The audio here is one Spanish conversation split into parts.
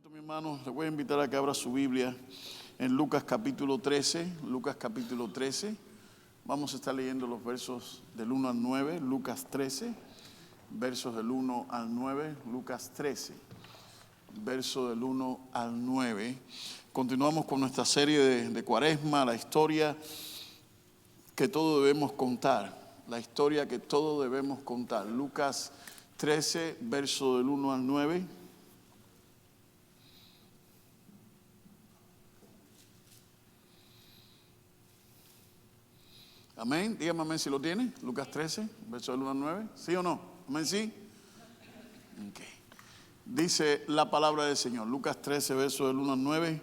Mi hermano, le voy a invitar a que abra su Biblia en Lucas capítulo 13. Lucas capítulo 13. Vamos a estar leyendo los versos del 1 al 9. Lucas 13, versos del 1 al 9. Lucas 13, verso del 1 al 9. Continuamos con nuestra serie de Cuaresma, la historia que todos debemos contar. La historia que todos debemos contar. Lucas 13, verso del 1 al 9. Amén. Dígame amén si lo tiene. Lucas 13, verso del 1 al 9. ¿Sí o no? Amén, sí. Okay. Dice la palabra del Señor. Lucas 13, verso del 1 al 9.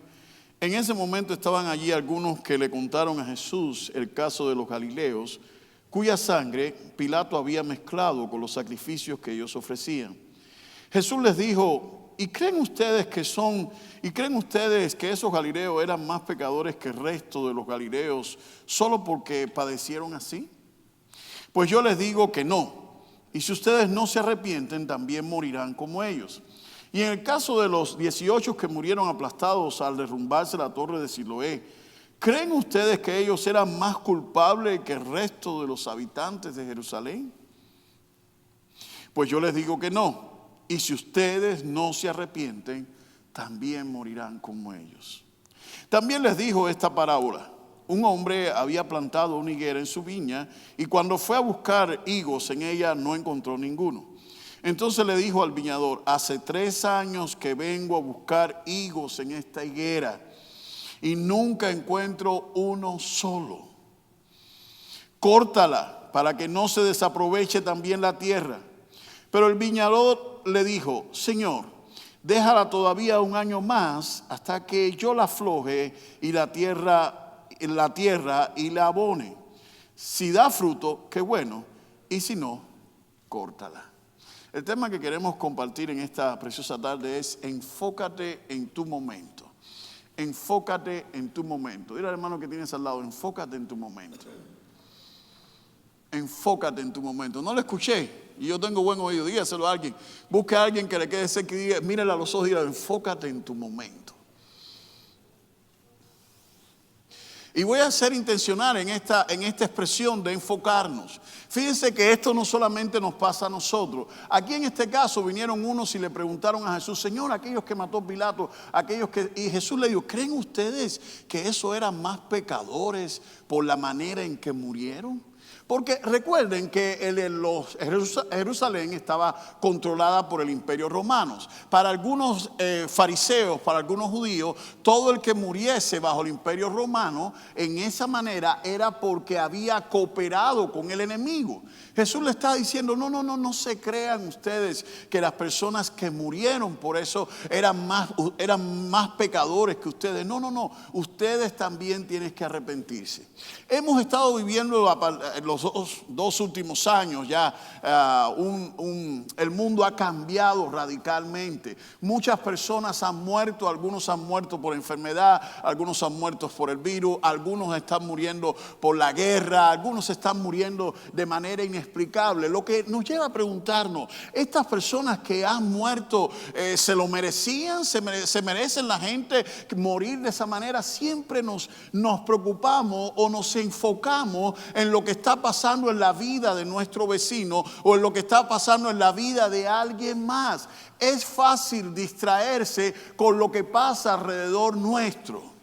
En ese momento estaban allí algunos que le contaron a Jesús el caso de los galileos, cuya sangre Pilato había mezclado con los sacrificios que ellos ofrecían. Jesús les dijo: ¿Y creen ustedes que esos galileos eran más pecadores que el resto de los galileos solo porque padecieron así? Pues yo les digo que no. Y si ustedes no se arrepienten, también morirán como ellos. Y en el caso de los 18 que murieron aplastados al derrumbarse la torre de Siloé, ¿creen ustedes que ellos eran más culpables que el resto de los habitantes de Jerusalén? Pues yo les digo que no. Y si ustedes no se arrepienten, también morirán como ellos. También les dijo esta parábola. Un hombre había plantado una higuera en su viña y cuando fue a buscar higos en ella no encontró ninguno. Entonces le dijo al viñador: hace 3 años que vengo a buscar higos en esta higuera y nunca encuentro uno solo. Córtala para que no se desaproveche también la tierra. Pero el viñador le dijo: Señor, déjala todavía 1 año más hasta que yo la afloje y la tierra y la abone. Si da fruto, qué bueno, y si no, córtala. El tema que queremos compartir en esta preciosa tarde es: enfócate en tu momento. Enfócate en tu momento. Dile al hermano que tienes al lado: enfócate en tu momento. Enfócate en tu momento. No lo escuché y yo tengo buen oído. Dígaselo a alguien. Busque a alguien que le quede cerca y diga, mírale a los ojos y diga: enfócate en tu momento. Y voy a ser intencional en esta expresión de enfocarnos. Fíjense que esto no solamente nos pasa a nosotros. Aquí en este caso vinieron unos y le preguntaron a Jesús: Señor, aquellos que mató Pilato, y Jesús le dijo: ¿creen ustedes que esos eran más pecadores por la manera en que murieron? Porque recuerden que Jerusalén estaba controlada por el imperio romano. Para algunos fariseos, para algunos judíos, todo el que muriese bajo el imperio romano en esa manera era porque había cooperado con el enemigo. Jesús le está diciendo: no se crean ustedes que las personas que murieron por eso eran más pecadores que ustedes. No, ustedes también tienen que arrepentirse. Hemos estado viviendo los dos últimos años ya, el mundo ha cambiado radicalmente. Muchas personas han muerto, algunos han muerto por enfermedad, algunos han muerto por el virus, algunos están muriendo por la guerra, algunos están muriendo de manera inexplicable. Lo que nos lleva a preguntarnos: ¿estas personas que han muerto se lo merecían? ¿Se merecen la gente morir de esa manera? Siempre nos preocupamos o nos enfocamos en lo que está pasando en la vida de nuestro vecino o en lo que está pasando en la vida de alguien más. Es fácil distraerse con lo que pasa alrededor nuestro.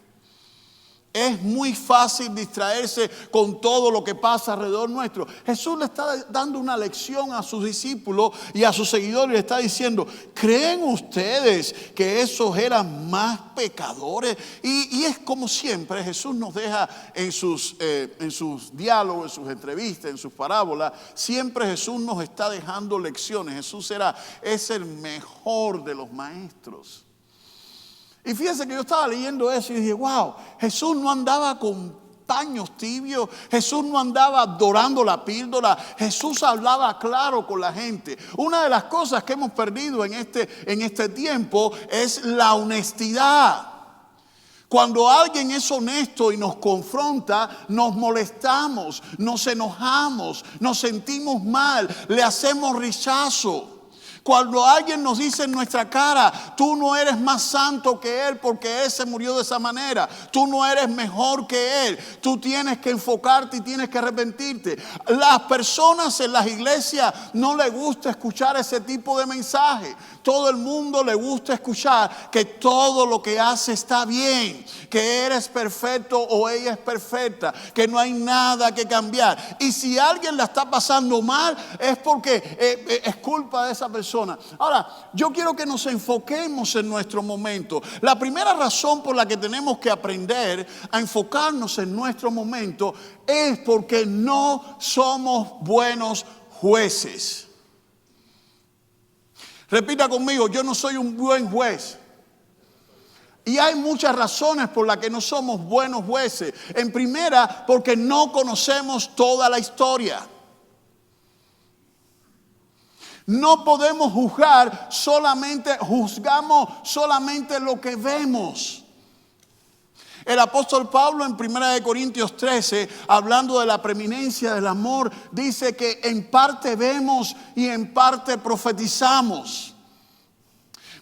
Es muy fácil distraerse con todo lo que pasa alrededor nuestro. Jesús le está dando una lección a sus discípulos y a sus seguidores. Le está diciendo: ¿creen ustedes que esos eran más pecadores? Y es como siempre, Jesús nos deja en sus diálogos, en sus entrevistas, en sus parábolas. Siempre Jesús nos está dejando lecciones. Jesús es el mejor de los maestros. Y fíjense que yo estaba leyendo eso y dije: wow, Jesús no andaba con paños tibios, Jesús no andaba dorando la píldora, Jesús hablaba claro con la gente. Una de las cosas que hemos perdido en este tiempo es la honestidad. Cuando alguien es honesto y nos confronta, nos molestamos, nos enojamos, nos sentimos mal, le hacemos rechazo. Cuando alguien nos dice en nuestra cara, tú no eres más santo que él porque él se murió de esa manera. Tú no eres mejor que él. Tú tienes que enfocarte y tienes que arrepentirte. Las personas en las iglesias no les gusta escuchar ese tipo de mensaje. Todo el mundo le gusta escuchar que todo lo que hace está bien, que eres perfecto o ella es perfecta, que no hay nada que cambiar. Y si alguien la está pasando mal, es porque es culpa de esa persona. Ahora, yo quiero que nos enfoquemos en nuestro momento. La primera razón por la que tenemos que aprender a enfocarnos en nuestro momento es porque no somos buenos jueces. Repita conmigo, yo no soy un buen juez. Y hay muchas razones por las que no somos buenos jueces. En primera, porque no conocemos toda la historia. No podemos juzgamos solamente lo que vemos. El apóstol Pablo en 1 Corintios 13, hablando de la preeminencia del amor, dice que en parte vemos y en parte profetizamos.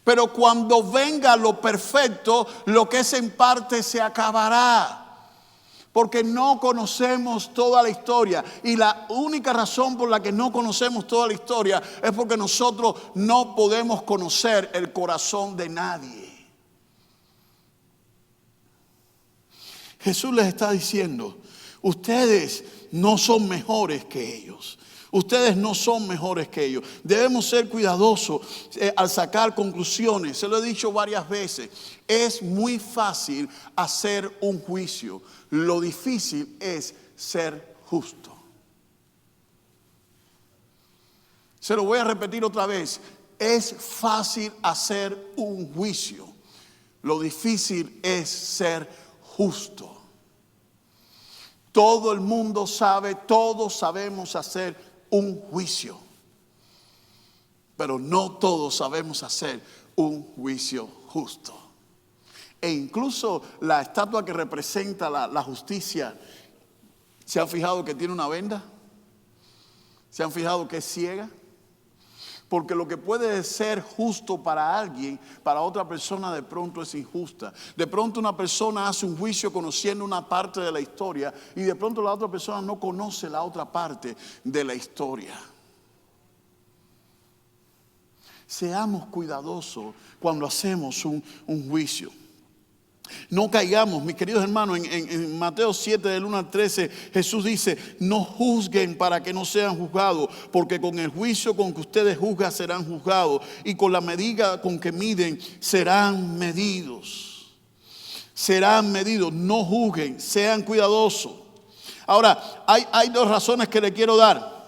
Pero cuando venga lo perfecto, lo que es en parte se acabará. Porque no conocemos toda la historia. Y la única razón por la que no conocemos toda la historia es porque nosotros no podemos conocer el corazón de nadie. Jesús les está diciendo, ustedes no son mejores que ellos. Ustedes no son mejores que ellos. Debemos ser cuidadosos al sacar conclusiones. Se lo he dicho varias veces. Es muy fácil hacer un juicio. Lo difícil es ser justo. Se lo voy a repetir otra vez. Es fácil hacer un juicio. Lo difícil es ser justo. Todo el mundo sabe, todos sabemos hacer un juicio. Pero no todos sabemos hacer un juicio justo. E incluso la estatua que representa la justicia, ¿se han fijado que tiene una venda? ¿Se han fijado que es ciega? Porque lo que puede ser justo para alguien, para otra persona de pronto es injusta. De pronto una persona hace un juicio conociendo una parte de la historia y de pronto la otra persona no conoce la otra parte de la historia. Seamos cuidadosos cuando hacemos un juicio. No caigamos, mis queridos hermanos, en Mateo 7 del 1 al 13, Jesús dice, no juzguen para que no sean juzgados, porque con el juicio con que ustedes juzgan serán juzgados, y con la medida con que miden serán medidos. Serán medidos, no juzguen, sean cuidadosos. Ahora, hay dos razones que le quiero dar.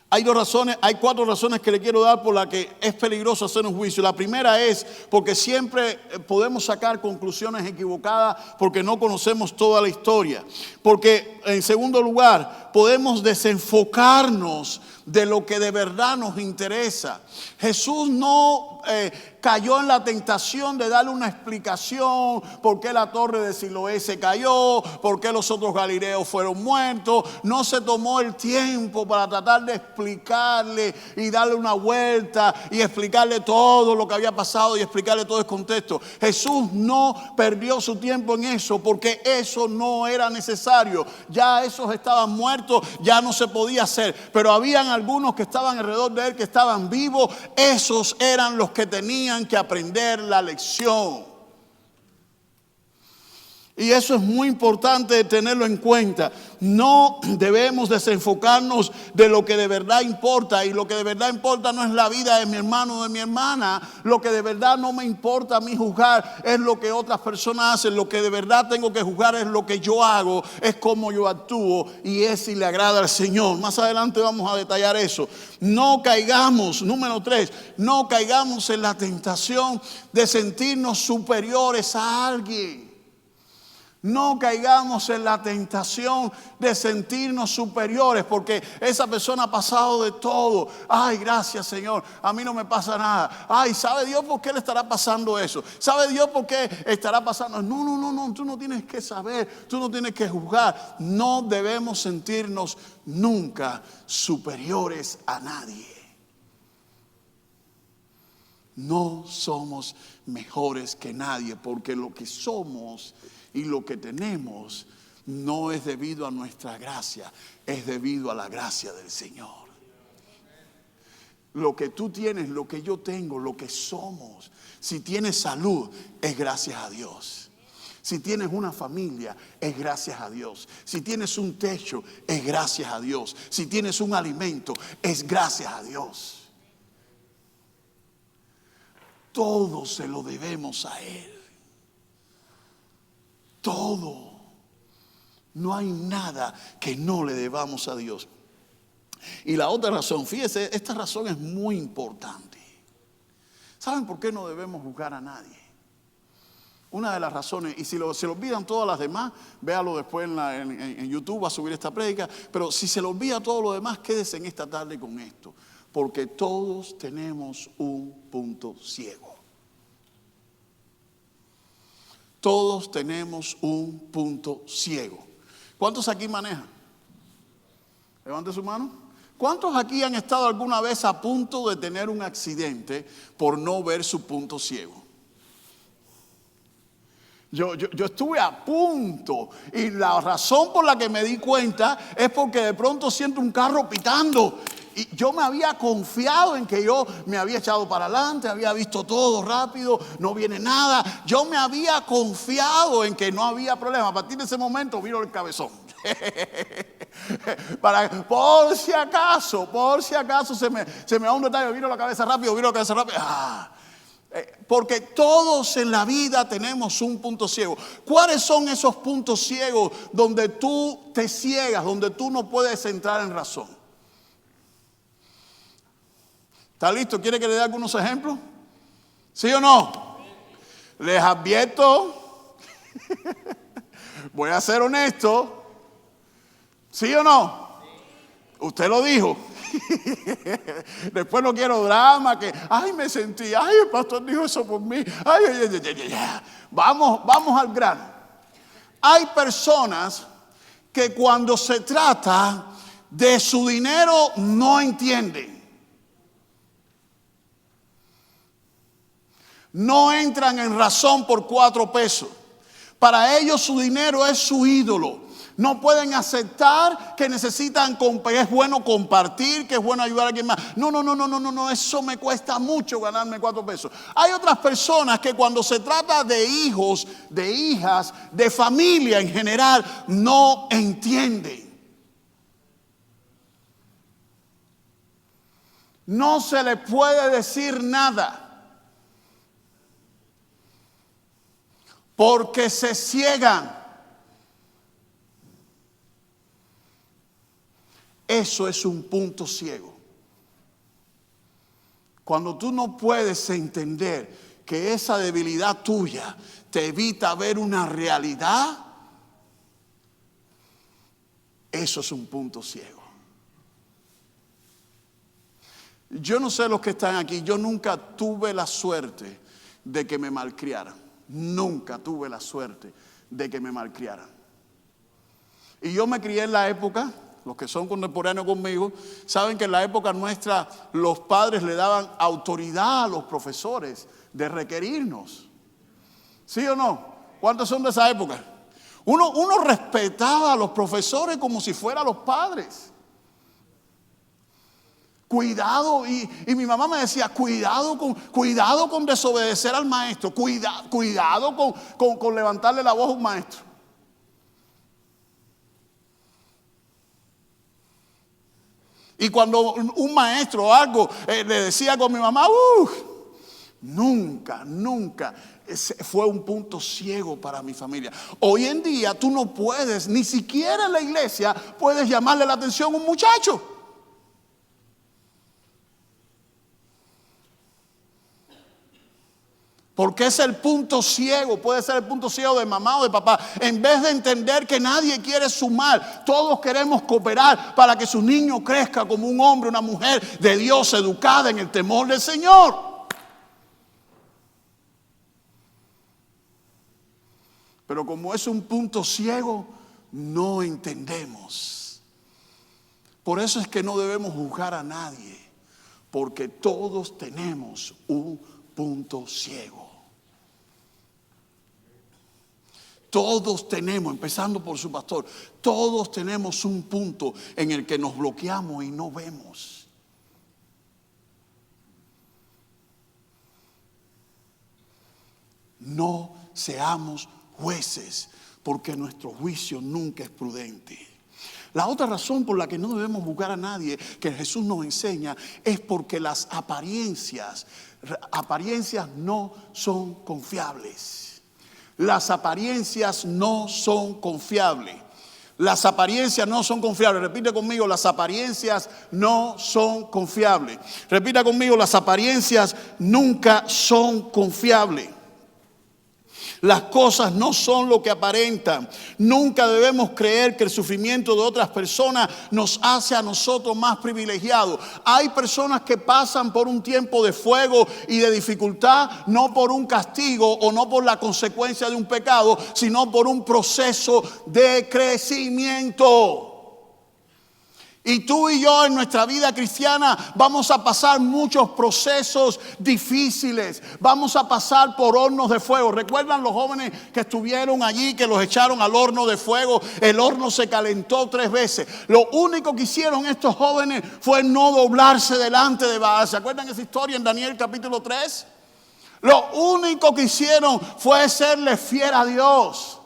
Hay 4 razones que le quiero dar por las que es peligroso hacer un juicio. La primera es porque siempre podemos sacar conclusiones equivocadas porque no conocemos toda la historia. Porque en segundo lugar, podemos desenfocarnos de lo que de verdad nos interesa. Jesús no cayó en la tentación de darle una explicación por qué la torre de Siloé se cayó, por qué los otros galileos fueron muertos. No se tomó el tiempo para tratar de explicarle y darle una vuelta y explicarle todo lo que había pasado y explicarle todo el contexto. Jesús no perdió su tiempo en eso porque eso no era necesario. Ya esos estaban muertos, ya no se podía hacer. Pero habían algunos que estaban alrededor de él, que estaban vivos. Esos eran los que tenían que aprender la lección. Y eso es muy importante tenerlo en cuenta. No debemos desenfocarnos de lo que de verdad importa. Y lo que de verdad importa no es la vida de mi hermano o de mi hermana. Lo que de verdad no me importa a mí juzgar es lo que otras personas hacen. Lo que de verdad tengo que juzgar es lo que yo hago, es cómo yo actúo y es si le agrada al Señor. Más adelante vamos a detallar eso. No caigamos, número 3, no caigamos en la tentación de sentirnos superiores a alguien. No caigamos en la tentación de sentirnos superiores porque esa persona ha pasado de todo. Ay, gracias Señor, a mí no me pasa nada. Ay, ¿sabe Dios por qué le estará pasando eso? ¿Sabe Dios por qué estará pasando? No, tú no tienes que saber, tú no tienes que juzgar. No debemos sentirnos nunca superiores a nadie. No somos mejores que nadie, porque lo que somos y lo que tenemos no es debido a nuestra gracia, es debido a la gracia del Señor. Lo que tú tienes, lo que yo tengo, lo que somos, si tienes salud, es gracias a Dios. Si tienes una familia, es gracias a Dios. Si tienes un techo, es gracias a Dios. Si tienes un alimento, es gracias a Dios. Todo se lo debemos a Él. Todo. No hay nada que no le debamos a Dios. Y la otra razón, fíjese, esta razón es muy importante. ¿Saben por qué no debemos juzgar a nadie? Una de las razones, y si se lo olvidan todas las demás, véalo después en YouTube, va a subir esta prédica, pero si se lo olvida todo lo demás, quédese en esta tarde con esto, porque todos tenemos un punto ciego. Todos tenemos un punto ciego. ¿Cuántos aquí manejan? Levante su mano. ¿Cuántos aquí han estado alguna vez a punto de tener un accidente por no ver su punto ciego? Yo estuve a punto, y la razón por la que me di cuenta es porque de pronto siento un carro pitando. Y yo me había confiado en que yo me había echado para adelante, había visto todo rápido, no viene nada. Yo me había confiado en que no había problema. A partir de ese momento vino el cabezón. Por si acaso se me va un detalle, viro la cabeza rápido. Porque todos en la vida tenemos un punto ciego. ¿Cuáles son esos puntos ciegos donde tú te ciegas, donde tú no puedes entrar en razón? ¿Está listo? ¿Quiere que le dé algunos ejemplos? ¿Sí o no? Les advierto, voy a ser honesto. ¿Sí o no? Usted lo dijo. Después no quiero drama, que ay, me sentí, ay, el pastor dijo eso por mí. Vamos al grano. Hay personas que cuando se trata de su dinero no entienden. No entran en razón por 4 pesos. Para ellos su dinero es su ídolo. No pueden aceptar que necesitan, que es bueno compartir, que es bueno ayudar a alguien más. No, eso me cuesta mucho ganarme 4 pesos. Hay otras personas que cuando se trata de hijos, de hijas, de familia en general, no entienden. No se le puede decir nada, porque se ciegan. Eso es un punto ciego. Cuando tú no puedes entender que esa debilidad tuya te evita ver una realidad, eso es un punto ciego. Yo no sé los que están aquí, yo nunca tuve la suerte de que me malcriaran. Nunca tuve la suerte de que me malcriaran. Y yo me crié en la época, los que son contemporáneos conmigo, saben que en la época nuestra los padres le daban autoridad a los profesores de requerirnos. ¿Sí o no? ¿Cuántos son de esa época? Uno respetaba a los profesores como si fueran los padres. Cuidado, y mi mamá me decía, cuidado con desobedecer al maestro, cuidado con levantarle la voz a un maestro. Y cuando un maestro o algo le decía con mi mamá, nunca fue un punto ciego para mi familia. Hoy en día tú no puedes, ni siquiera en la iglesia, puedes llamarle la atención a un muchacho. Porque es el punto ciego, puede ser el punto ciego de mamá o de papá. En vez de entender que nadie quiere sumar, todos queremos cooperar para que su niño crezca como un hombre, una mujer de Dios, educada en el temor del Señor. Pero como es un punto ciego, no entendemos. Por eso es que no debemos juzgar a nadie, porque todos tenemos un punto ciego. Todos tenemos, empezando por su pastor, todos tenemos un punto en el que nos bloqueamos y no vemos. No seamos jueces, porque nuestro juicio nunca es prudente. La otra razón por la que no debemos juzgar a nadie, que Jesús nos enseña, es porque las apariencias no son confiables. Las apariencias no son confiables. Las apariencias no son confiables. Repite conmigo, las apariencias no son confiables. Repita conmigo, las apariencias nunca son confiables. Las cosas no son lo que aparentan. Nunca debemos creer que el sufrimiento de otras personas nos hace a nosotros más privilegiados. Hay personas que pasan por un tiempo de fuego y de dificultad, no por un castigo o no por la consecuencia de un pecado, sino por un proceso de crecimiento. Y tú y yo en nuestra vida cristiana vamos a pasar muchos procesos difíciles. Vamos a pasar por hornos de fuego. ¿Recuerdan los jóvenes que estuvieron allí, que los echaron al horno de fuego? El horno se calentó 3 veces. Lo único que hicieron estos jóvenes fue no doblarse delante de Baal. ¿Se acuerdan esa historia en Daniel capítulo 3? Lo único que hicieron fue serle fiel a Dios.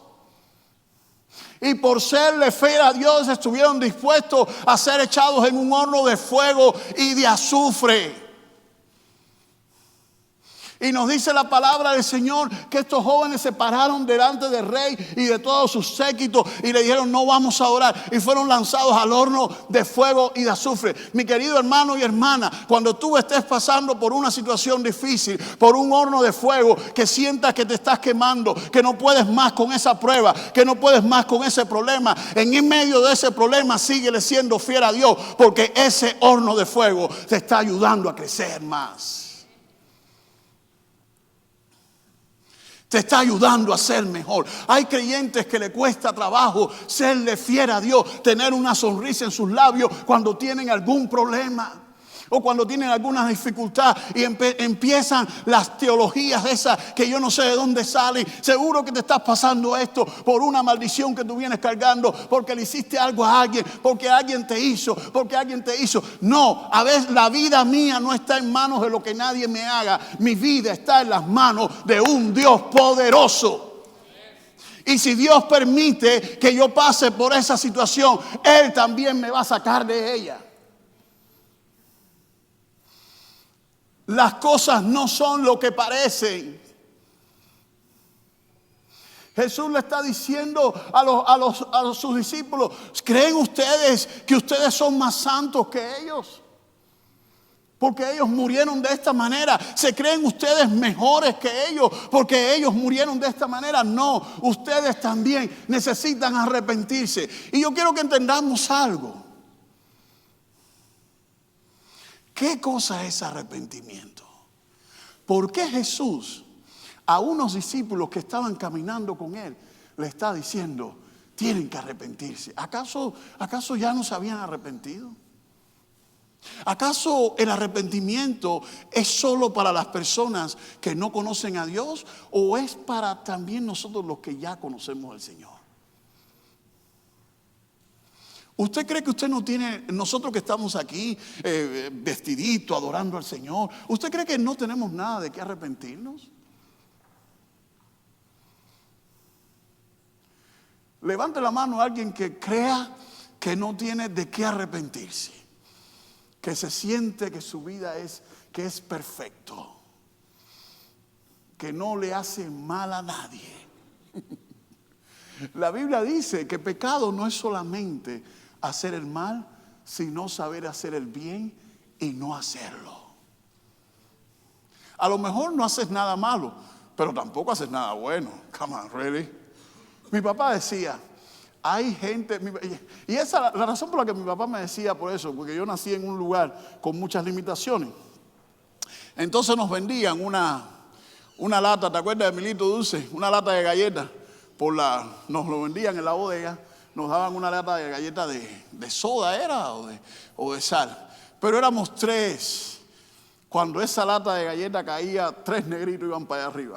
Y por serle fiel a Dios estuvieron dispuestos a ser echados en un horno de fuego y de azufre. Y nos dice la palabra del Señor que estos jóvenes se pararon delante del rey y de todos sus séquitos y le dijeron: no vamos a orar. Y fueron lanzados al horno de fuego y de azufre. Mi querido hermano y hermana, cuando tú estés pasando por una situación difícil, por un horno de fuego, que sientas que te estás quemando, que no puedes más con esa prueba, que no puedes más con ese problema, en medio de ese problema síguele siendo fiel a Dios, porque ese horno de fuego te está ayudando a crecer más. Te está ayudando a ser mejor. Hay creyentes que le cuesta trabajo serle fiel a Dios, tener una sonrisa en sus labios cuando tienen algún problema o cuando tienen alguna dificultad y empiezan las teologías esas que yo no sé de dónde salen. Seguro que te estás pasando esto por una maldición que tú vienes cargando, porque le hiciste algo a alguien, porque alguien te hizo. No, a veces la vida mía no está en manos de lo que nadie me haga. Mi vida está en las manos de un Dios poderoso. Y si Dios permite que yo pase por esa situación, Él también me va a sacar de ella. Las cosas no son lo que parecen. Jesús le está diciendo a sus discípulos: ¿creen ustedes que ustedes son más santos que ellos? Porque ellos murieron de esta manera. ¿Se creen ustedes mejores que ellos porque ellos murieron de esta manera? No, ustedes también necesitan arrepentirse. Y yo quiero que entendamos algo. ¿Qué cosa es arrepentimiento? ¿Por qué Jesús a unos discípulos que estaban caminando con Él le está diciendo: tienen que arrepentirse? ¿Acaso ya no se habían arrepentido? ¿Acaso el arrepentimiento es solo para las personas que no conocen a Dios o es para también nosotros los que ya conocemos al Señor? ¿Usted cree que usted no tiene, nosotros que estamos aquí vestiditos, adorando al Señor, usted cree que no tenemos nada de qué arrepentirnos? Levante la mano a alguien que crea que no tiene de qué arrepentirse, que se siente que su vida es perfecto, que no le hace mal a nadie. La Biblia dice que pecado no es solamente hacer el mal, sino saber hacer el bien y no hacerlo. A lo mejor no haces nada malo, pero tampoco haces nada bueno. Come on, really? Mi papá decía, hay gente, y esa es la razón por la que mi papá me decía por eso, porque yo nací en un lugar con muchas limitaciones. Entonces nos vendían una lata, ¿te acuerdas de Milito Dulce? Una lata de galletas, nos lo vendían en la bodega. Nos daban una lata de galletas de soda, ¿era? O de sal. Pero éramos 3 Cuando esa lata de galleta caía, 3 negritos iban para allá arriba.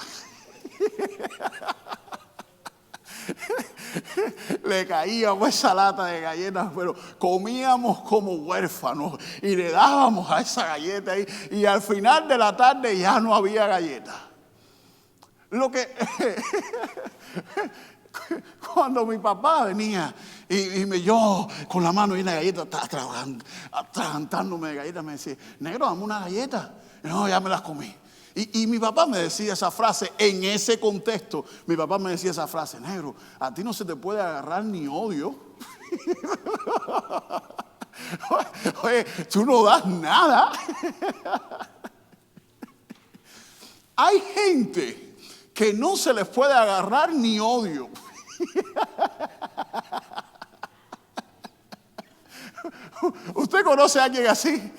Le caíamos esa lata de galletas, pero comíamos como huérfanos y le dábamos a esa galleta ahí, y al final de la tarde ya no había galleta. Lo que cuando mi papá venía y yo con la mano llena de galletas, atragantándome de galletas, me decía: negro, dame una galleta. No, ya me las comí. Y mi papá me decía esa frase, en ese contexto, mi papá me decía esa frase: negro, a ti no se te puede agarrar ni odio. Oye, tú no das nada. Hay gente que no se les puede agarrar ni odio. ¿Usted conoce a alguien así?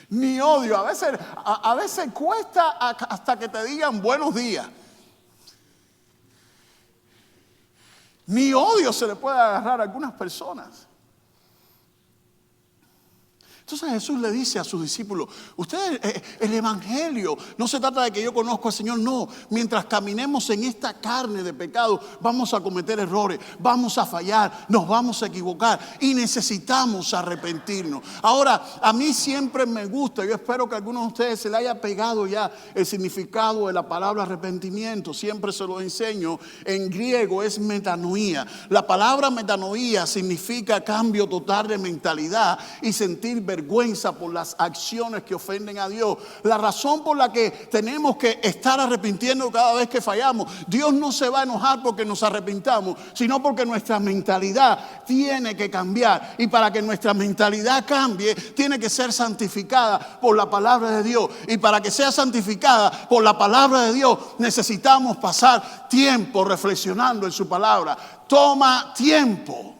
Ni odio. A veces cuesta hasta que te digan buenos días. Ni odio se le puede agarrar a algunas personas. Entonces Jesús le dice a sus discípulos: ustedes, el evangelio no se trata de que yo conozco al Señor, no. Mientras caminemos en esta carne de pecado, vamos a cometer errores, vamos a fallar, nos vamos a equivocar y necesitamos arrepentirnos. Ahora, a mí siempre me gusta, yo espero que a algunos de ustedes se le haya pegado ya el significado de la palabra arrepentimiento. Siempre se lo enseño. En griego es metanoía. La palabra metanoía significa cambio total de mentalidad y sentir vergüenza por las acciones que ofenden a Dios. La razón por la que tenemos que estar arrepintiendo cada vez que fallamos, Dios no se va a enojar porque nos arrepintamos, sino porque nuestra mentalidad tiene que cambiar. Y para que nuestra mentalidad cambie, tiene que ser santificada por la palabra de Dios. Y para que sea santificada por la palabra de Dios, necesitamos pasar tiempo reflexionando en su palabra. Toma tiempo.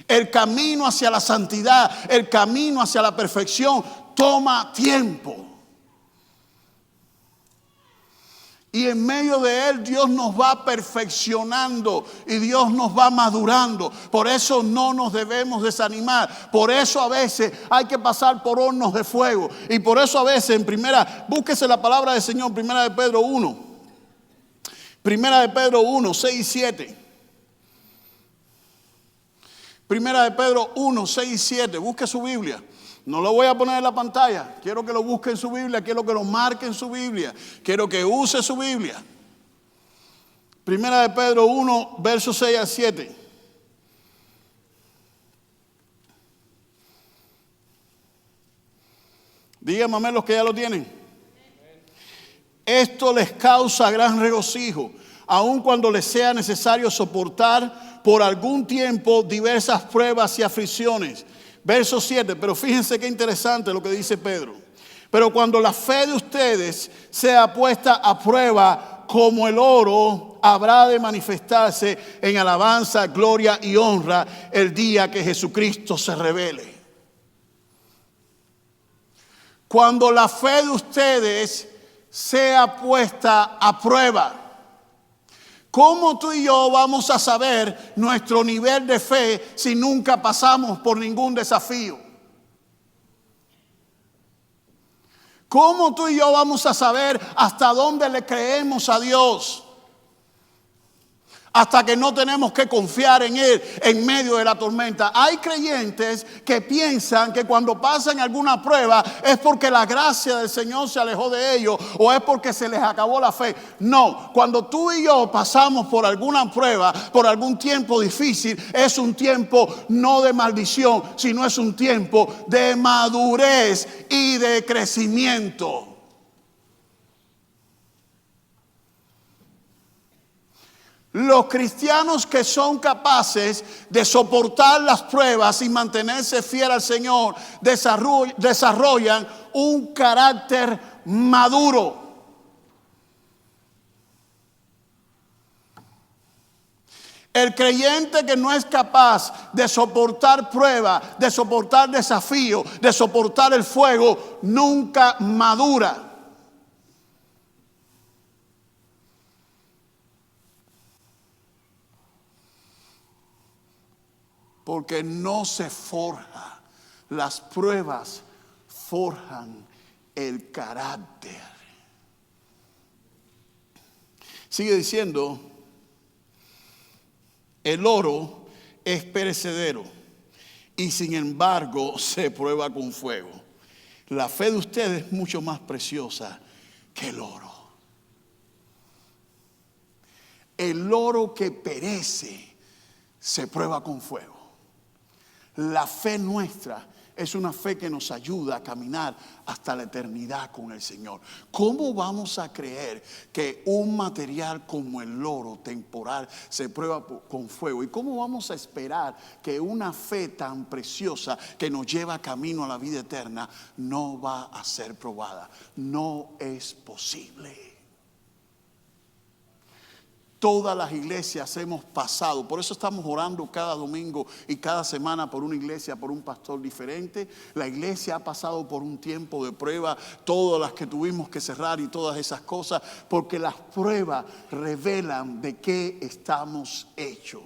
El camino hacia la santidad, el camino hacia la perfección, toma tiempo. Y en medio de él Dios nos va perfeccionando y Dios nos va madurando. Por eso no nos debemos desanimar. Por eso a veces hay que pasar por hornos de fuego. Y por eso a veces búsquese la palabra del Señor, Primera de Pedro 1. Primera de Pedro 1, 6 y 7. Primera de Pedro 1, 6 y 7. Busque su Biblia. No lo voy a poner en la pantalla. Quiero que lo busque en su Biblia. Quiero que lo marque en su Biblia. Quiero que use su Biblia. Primera de Pedro 1, versos 6 al 7. Díganme los que ya lo tienen. Esto les causa gran regocijo, aun cuando les sea necesario soportar por algún tiempo diversas pruebas y aflicciones. Verso 7, pero fíjense qué interesante lo que dice Pedro. Pero cuando la fe de ustedes sea puesta a prueba como el oro, habrá de manifestarse en alabanza, gloria y honra el día que Jesucristo se revele. Cuando la fe de ustedes sea puesta a prueba. ¿Cómo tú y yo vamos a saber nuestro nivel de fe si nunca pasamos por ningún desafío? ¿Cómo tú y yo vamos a saber hasta dónde le creemos a Dios? Hasta que no tenemos que confiar en Él en medio de la tormenta. Hay creyentes que piensan que cuando pasan alguna prueba es porque la gracia del Señor se alejó de ellos o es porque se les acabó la fe. No, cuando tú y yo pasamos por alguna prueba, por algún tiempo difícil, es un tiempo no de maldición, sino es un tiempo de madurez y de crecimiento. Los cristianos que son capaces de soportar las pruebas y mantenerse fiel al Señor desarrollan un carácter maduro. El creyente que no es capaz de soportar prueba, de soportar desafío, de soportar el fuego, nunca madura. Porque no se forja las pruebas forjan el carácter. Sigue diciendo, el oro es perecedero y sin embargo se prueba con fuego. La fe de ustedes es mucho más preciosa que el oro. El oro que perece se prueba con fuego. La fe nuestra es una fe que nos ayuda a caminar hasta la eternidad con el Señor. ¿Cómo vamos a creer que un material como el oro temporal se prueba con fuego? ¿Y cómo vamos a esperar que una fe tan preciosa que nos lleva camino a la vida eterna no va a ser probada? No es posible. Todas las iglesias hemos pasado, por eso estamos orando cada domingo y cada semana por una iglesia, por un pastor diferente. La iglesia ha pasado por un tiempo de prueba, todas las que tuvimos que cerrar y todas esas cosas, porque las pruebas revelan de qué estamos hechos.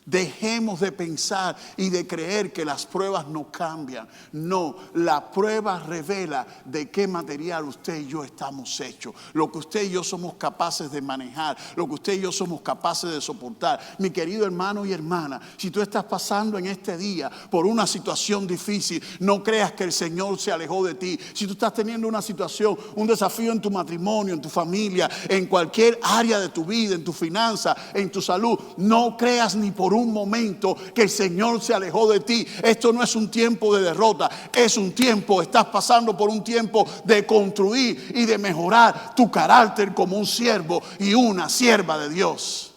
Dejemos de pensar y de creer que las pruebas no cambian. No, la prueba revela de qué material usted y yo estamos hechos. Lo que usted y yo somos capaces de manejar, lo que usted y yo somos capaces de soportar. Mi querido hermano y hermana, si tú estás pasando en este día por una situación difícil, no creas que el Señor se alejó de ti. Si tú estás teniendo una situación, un desafío en tu matrimonio, en tu familia, en cualquier área de tu vida, en tu finanza, en tu salud, no creas ni por un momento que el Señor se alejó de ti. Esto no es un tiempo de derrota, es un tiempo, estás pasando por un tiempo de construir y de mejorar tu carácter como un siervo y una sierva de Dios.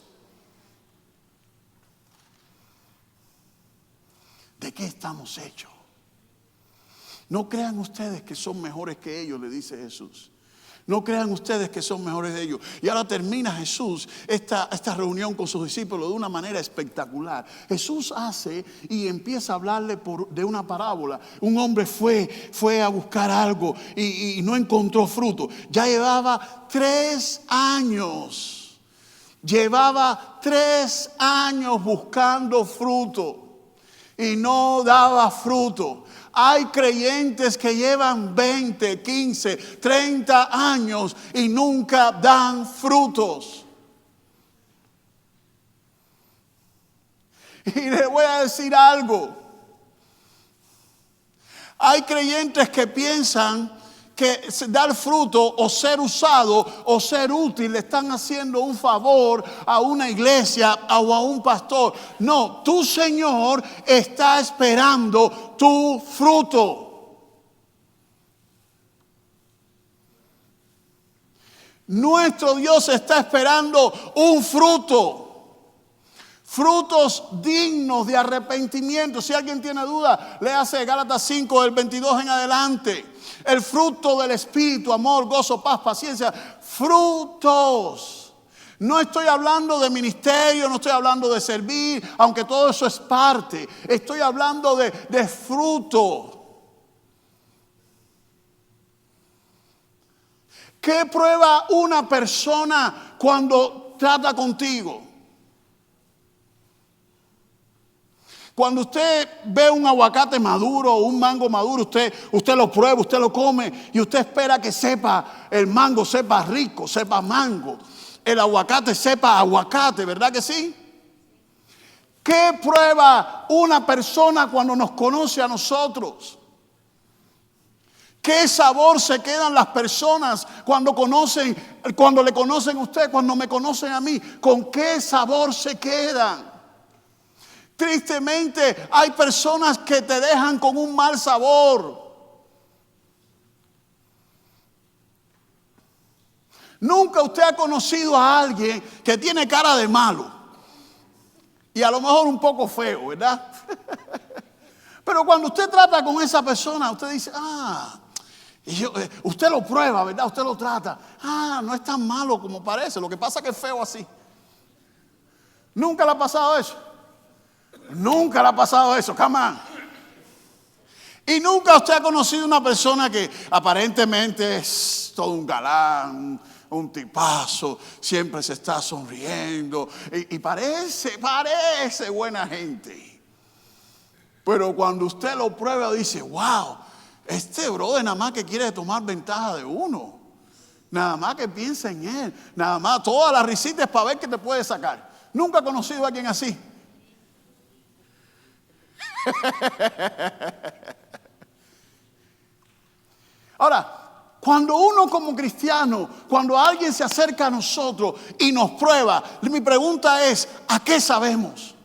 ¿De qué estamos hechos? No crean ustedes que son mejores que ellos, le dice Jesús. No crean ustedes que son mejores de ellos. Y ahora termina Jesús esta reunión con sus discípulos de una manera espectacular. Jesús hace y empieza a hablarle de una parábola. Un hombre fue a buscar algo y no encontró fruto. Ya llevaba 3 años. Llevaba 3 años buscando fruto y no daba fruto. Hay creyentes que llevan 20, 15, 30 años y nunca dan frutos. Y le voy a decir algo. Hay creyentes que piensan que dar fruto o ser usado o ser útil le están haciendo un favor a una iglesia o a un pastor. No, tu Señor está esperando tu fruto. Nuestro Dios está esperando un fruto. Frutos dignos de arrepentimiento. Si alguien tiene duda, léase Gálatas 5 del 22 en adelante. El fruto del Espíritu, amor, gozo, paz, paciencia. Frutos. No estoy hablando de ministerio, no estoy hablando de servir, aunque todo eso es parte. Estoy hablando de fruto. ¿Qué prueba una persona cuando trata contigo? Cuando usted ve un aguacate maduro o un mango maduro, usted lo prueba, usted lo come y usted espera que sepa, el mango sepa rico, sepa mango. El aguacate sepa aguacate, ¿verdad que sí? ¿Qué prueba una persona cuando nos conoce a nosotros? ¿Qué sabor se quedan las personas cuando le conocen a usted, cuando me conocen a mí? ¿Con qué sabor se quedan? Tristemente hay personas que te dejan con un mal sabor. Nunca usted ha conocido a alguien que tiene cara de malo. Y a lo mejor un poco feo, ¿verdad? Pero cuando usted trata con esa persona, usted dice, usted lo prueba, ¿verdad? Usted lo trata. No es tan malo como parece. Lo que pasa es que es feo así. ¿Nunca le ha pasado eso? Nunca le ha pasado eso, come on. Y nunca usted ha conocido una persona que aparentemente es todo un galán, un tipazo, siempre se está sonriendo y parece buena gente. Pero cuando usted lo prueba dice, wow, este brother nada más que quiere tomar ventaja de uno. Nada más que piensa en él. Nada más, todas las risitas para ver qué te puede sacar. Nunca he conocido a alguien así. Ahora, cuando uno como cristiano, cuando alguien se acerca a nosotros y nos prueba, mi pregunta es, ¿a qué sabemos?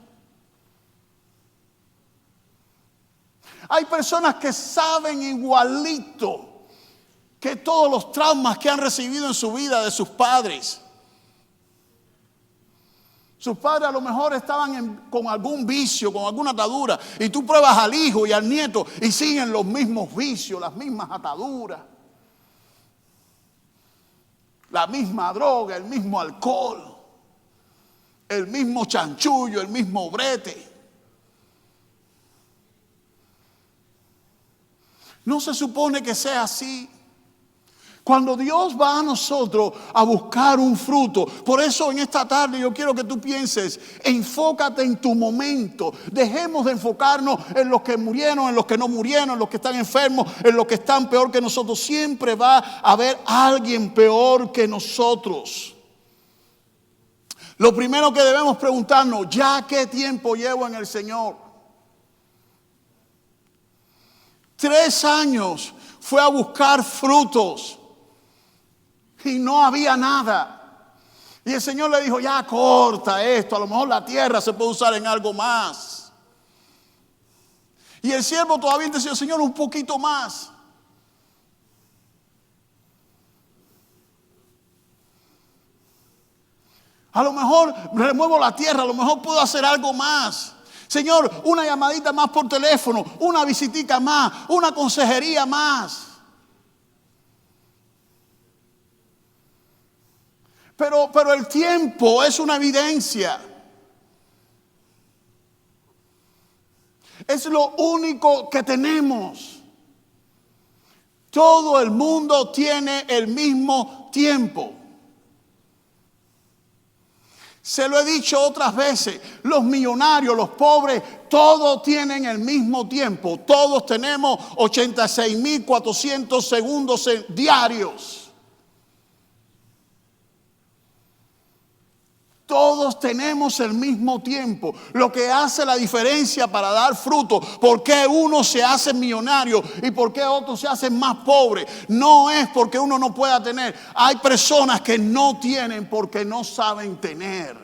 Hay personas que saben igualito que todos los traumas que han recibido en su vida de sus padres. Sus padres a lo mejor estaban con algún vicio, con alguna atadura, y tú pruebas al hijo y al nieto y siguen los mismos vicios, las mismas ataduras, la misma droga, el mismo alcohol, el mismo chanchullo, el mismo brete. No se supone que sea así. Cuando Dios va a nosotros a buscar un fruto, por eso en esta tarde yo quiero que tú pienses, enfócate en tu momento. Dejemos de enfocarnos en los que murieron, en los que no murieron, en los que están enfermos, en los que están peor que nosotros. Siempre va a haber alguien peor que nosotros. Lo primero que debemos preguntarnos, ¿ya qué tiempo llevo en el Señor? 3 años fue a buscar frutos. Y no había nada. Y el Señor le dijo, ya corta esto. A lo mejor la tierra se puede usar en algo más. Y el siervo todavía decía, Señor, un poquito más. A lo mejor remuevo la tierra, a lo mejor puedo hacer algo más. Señor, una llamadita más por teléfono, una visitica más, una consejería más. Pero el tiempo es una evidencia. Es lo único que tenemos. Todo el mundo tiene el mismo tiempo. Se lo he dicho otras veces, los millonarios, los pobres, todos tienen el mismo tiempo. Todos tenemos 86.400 segundos diarios. Todos tenemos el mismo tiempo. Lo que hace la diferencia para dar fruto, por qué uno se hace millonario y por qué otros se hacen más pobres, no es porque uno no pueda tener. Hay personas que no tienen porque no saben tener.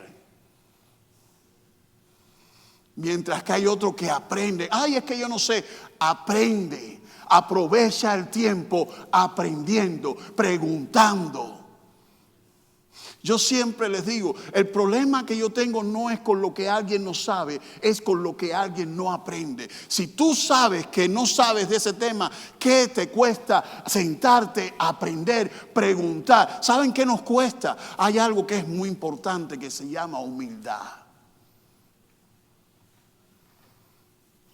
Mientras que hay otro que aprende. Ay, es que yo no sé. Aprende. Aprovecha el tiempo aprendiendo, preguntando. Yo siempre les digo, el problema que yo tengo no es con lo que alguien no sabe, es con lo que alguien no aprende. Si tú sabes que no sabes de ese tema, ¿qué te cuesta sentarte, aprender, preguntar? ¿Saben qué nos cuesta? Hay algo que es muy importante que se llama humildad.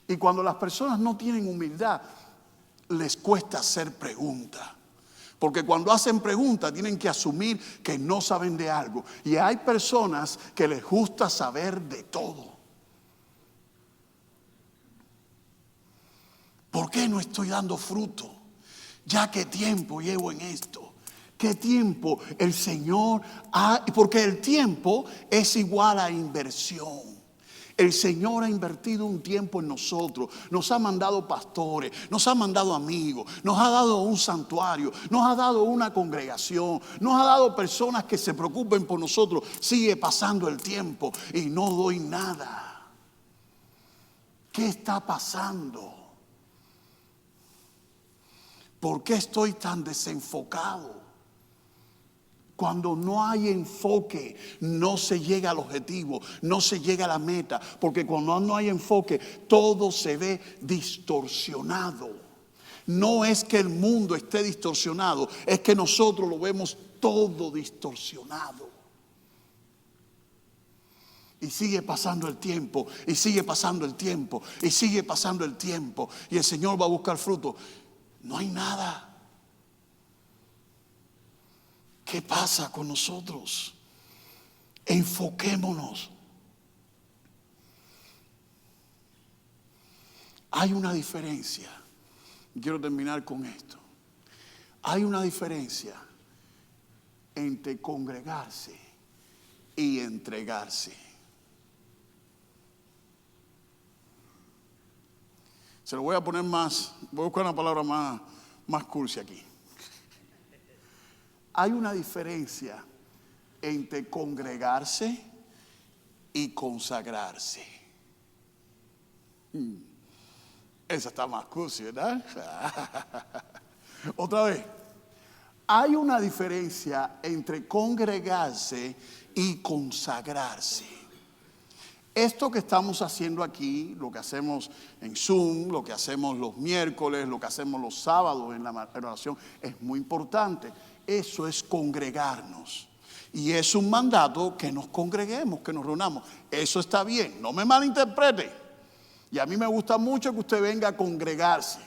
Y cuando las personas no tienen humildad, les cuesta hacer preguntas. Porque cuando hacen preguntas tienen que asumir que no saben de algo. Y hay personas que les gusta saber de todo. ¿Por qué no estoy dando fruto? ¿Ya qué tiempo llevo en esto? ¿Qué tiempo el Señor ha? Porque el tiempo es igual a inversión. El Señor ha invertido un tiempo en nosotros, nos ha mandado pastores, nos ha mandado amigos, nos ha dado un santuario, nos ha dado una congregación, nos ha dado personas que se preocupen por nosotros. Sigue pasando el tiempo y no doy nada. ¿Qué está pasando? ¿Por qué estoy tan desenfocado? Cuando no hay enfoque, no se llega al objetivo, no se llega a la meta. Porque cuando no hay enfoque, todo se ve distorsionado. No es que el mundo esté distorsionado, es que nosotros lo vemos todo distorsionado. Y sigue pasando el tiempo, y sigue pasando el tiempo, y sigue pasando el tiempo. Y el Señor va a buscar fruto. No hay nada. ¿Qué pasa con nosotros? Enfoquémonos. Hay una diferencia. Quiero terminar con esto. Hay una diferencia entre congregarse y entregarse. Se lo voy a poner más, voy a buscar una palabra más cursi aquí. Hay una diferencia entre congregarse y consagrarse. Esa está más cursi, ¿verdad? Otra vez. Hay una diferencia entre congregarse y consagrarse. Esto que estamos haciendo aquí, lo que hacemos en Zoom, lo que hacemos los miércoles, lo que hacemos los sábados en la oración, es muy importante. Eso es congregarnos. Y es un mandato que nos congreguemos, que nos reunamos. Eso está bien, no me malinterprete. Y a mí me gusta mucho que usted venga a congregarse.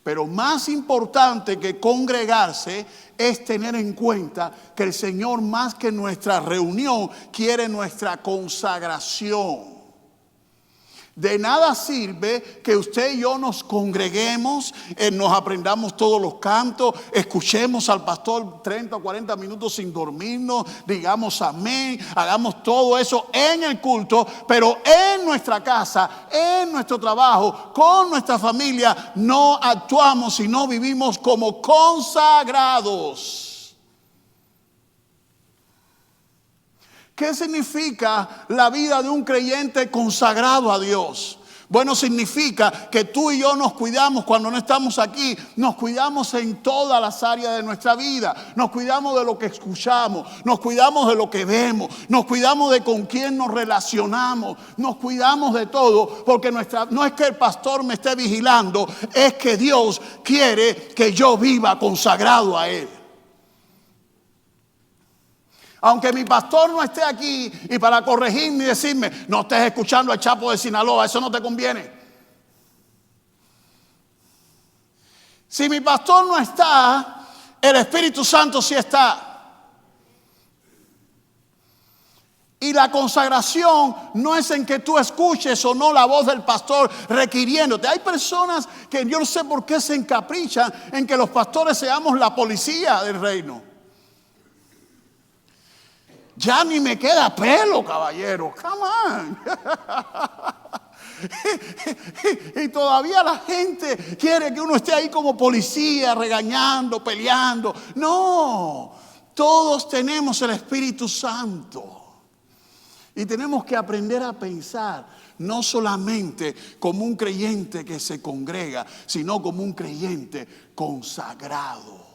Pero más importante que congregarse es tener en cuenta que el Señor, más que nuestra reunión, quiere nuestra consagración. De nada sirve que usted y yo nos congreguemos, nos aprendamos todos los cantos, escuchemos al pastor 30 o 40 minutos sin dormirnos, digamos amén, hagamos todo eso en el culto, pero en nuestra casa, en nuestro trabajo, con nuestra familia, no actuamos y no vivimos como consagrados. ¿Qué significa la vida de un creyente consagrado a Dios? Bueno, significa que tú y yo nos cuidamos cuando no estamos aquí. Nos cuidamos en todas las áreas de nuestra vida. Nos cuidamos de lo que escuchamos. Nos cuidamos de lo que vemos. Nos cuidamos de con quién nos relacionamos. Nos cuidamos de todo. Porque no es que el pastor me esté vigilando. Es que Dios quiere que yo viva consagrado a Él. Aunque mi pastor no esté aquí y para corregirme y decirme, no estés escuchando al Chapo de Sinaloa, eso no te conviene. Si mi pastor no está, el Espíritu Santo sí está. Y la consagración no es en que tú escuches o no la voz del pastor requiriéndote. Hay personas que yo no sé por qué se encaprichan en que los pastores seamos la policía del reino. Ya ni me queda pelo, caballero. Come on. Y todavía la gente quiere que uno esté ahí como policía, regañando, peleando. No, todos tenemos el Espíritu Santo. Y tenemos que aprender a pensar, no solamente como un creyente que se congrega, sino como un creyente consagrado.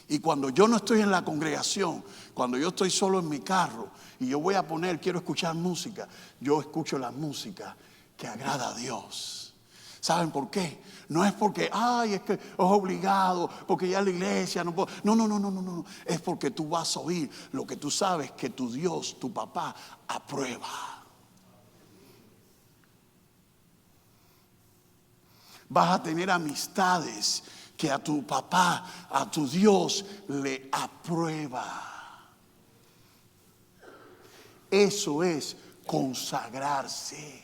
Y cuando yo no estoy en la congregación, cuando yo estoy solo en mi carro y yo voy a poner, quiero escuchar música, yo escucho la música que agrada a Dios. ¿Saben por qué? No es porque, es que es obligado, porque ya la iglesia no puedo. No. Es porque tú vas a oír lo que tú sabes que tu Dios, tu papá, aprueba. Vas a tener amistades que a tu papá, a tu Dios le aprueba. Eso es consagrarse.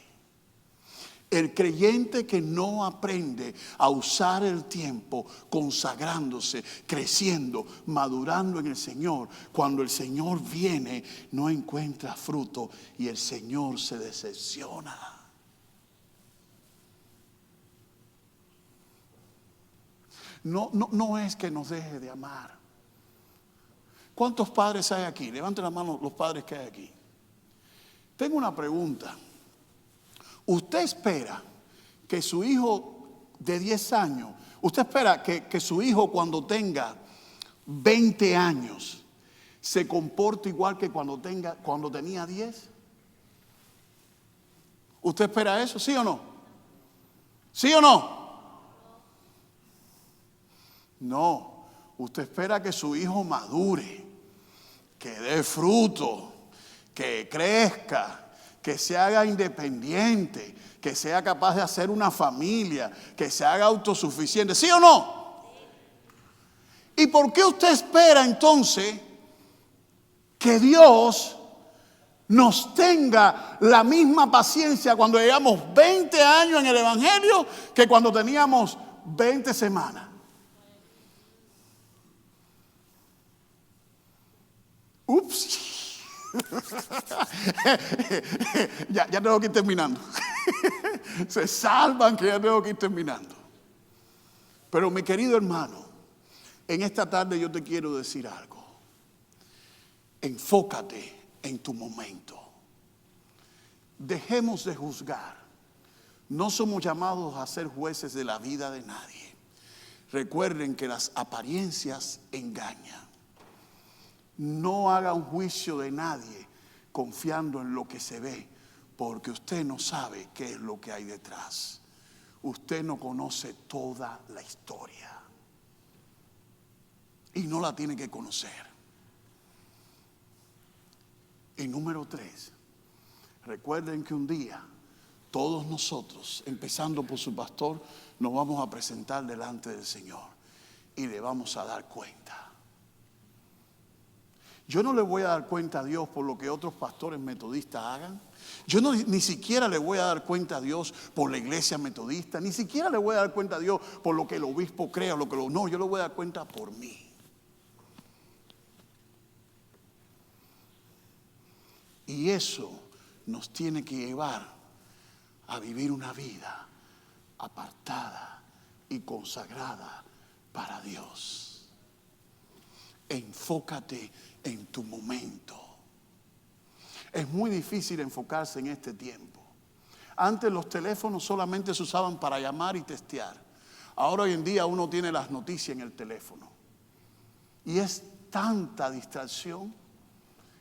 El creyente que no aprende a usar el tiempo consagrándose, creciendo, madurando en el Señor, cuando el Señor viene no encuentra fruto y el Señor se decepciona. No es que nos deje de amar. ¿Cuántos padres hay aquí? Levanten la mano los padres que hay aquí. Tengo una pregunta. ¿Usted espera que su hijo de 10 años, usted espera que su hijo cuando tenga 20 años se comporte igual que cuando tenía 10? ¿Usted espera eso? ¿Sí o no? ¿Sí o no? No, usted espera que su hijo madure, que dé fruto, que crezca, que se haga independiente, que sea capaz de hacer una familia, que se haga autosuficiente. ¿Sí o no? ¿Y por qué usted espera entonces que Dios nos tenga la misma paciencia cuando llevamos 20 años en el Evangelio que cuando teníamos 20 semanas? Ups. ya tengo que ir terminando. Se salvan que ya tengo que ir terminando. Pero mi querido hermano, en esta tarde yo te quiero decir algo. Enfócate en tu momento. Dejemos de juzgar. No somos llamados a ser jueces de la vida de nadie. Recuerden que las apariencias engañan. No haga un juicio de nadie confiando en lo que se ve, porque usted no sabe qué es lo que hay detrás. Usted no conoce toda la historia y no la tiene que conocer. Y número 3, recuerden que un día todos nosotros, empezando por su pastor, nos vamos a presentar delante del Señor y le vamos a dar cuenta. Yo no le voy a dar cuenta a Dios por lo que otros pastores metodistas hagan. Yo ni siquiera le voy a dar cuenta a Dios por la iglesia metodista. Ni siquiera le voy a dar cuenta a Dios por lo que el obispo crea. No, yo le voy a dar cuenta por mí. Y eso nos tiene que llevar a vivir una vida apartada y consagrada para Dios. Enfócate en tu momento. Es muy difícil enfocarse en este tiempo. Antes los teléfonos solamente se usaban para llamar y testear. Ahora hoy en día uno tiene las noticias en el teléfono. Y es tanta distracción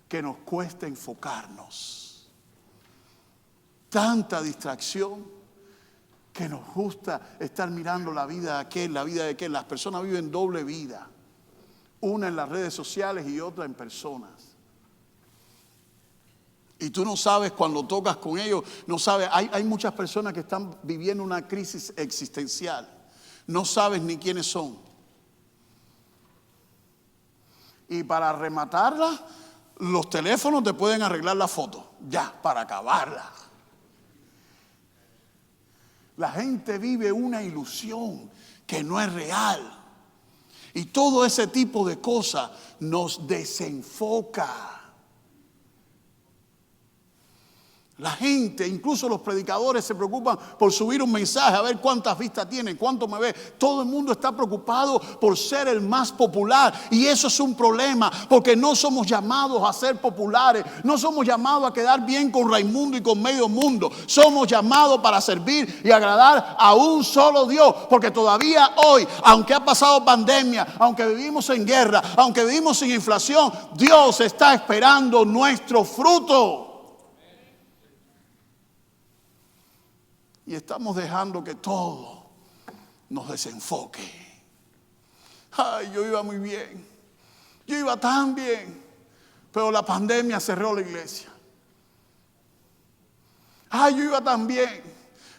que nos cuesta enfocarnos. Tanta distracción que nos gusta estar mirando la vida de aquel, la vida de aquel. Las personas viven doble vida. Una en las redes sociales y otra en personas. Y tú no sabes cuando tocas con ellos, no sabes. Hay muchas personas que están viviendo una crisis existencial. No sabes ni quiénes son. Y para rematarla, los teléfonos te pueden arreglar la foto. Ya, para acabarla. La gente vive una ilusión que no es real. Y todo ese tipo de cosas nos desenfoca. La gente, incluso los predicadores, se preocupan por subir un mensaje, a ver cuántas vistas tiene, cuánto me ve. Todo el mundo está preocupado por ser el más popular. Y eso es un problema, porque no somos llamados a ser populares. No somos llamados a quedar bien con Raimundo y con medio mundo. Somos llamados para servir y agradar a un solo Dios. Porque todavía hoy, aunque ha pasado pandemia, aunque vivimos en guerra, aunque vivimos sin inflación, Dios está esperando nuestro fruto. Y estamos dejando que todo nos desenfoque. Ay, yo iba muy bien. Yo iba tan bien. Pero la pandemia cerró la iglesia. Ay, yo iba tan bien.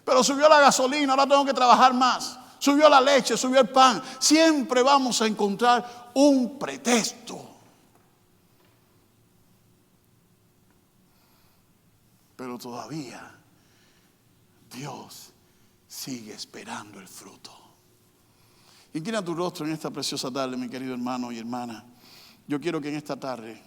Pero subió la gasolina, ahora tengo que trabajar más. Subió la leche, subió el pan. Siempre vamos a encontrar un pretexto. Pero todavía Dios sigue esperando el fruto. Inclina tu rostro en esta preciosa tarde, mi querido hermano y hermana. Yo quiero que en esta tarde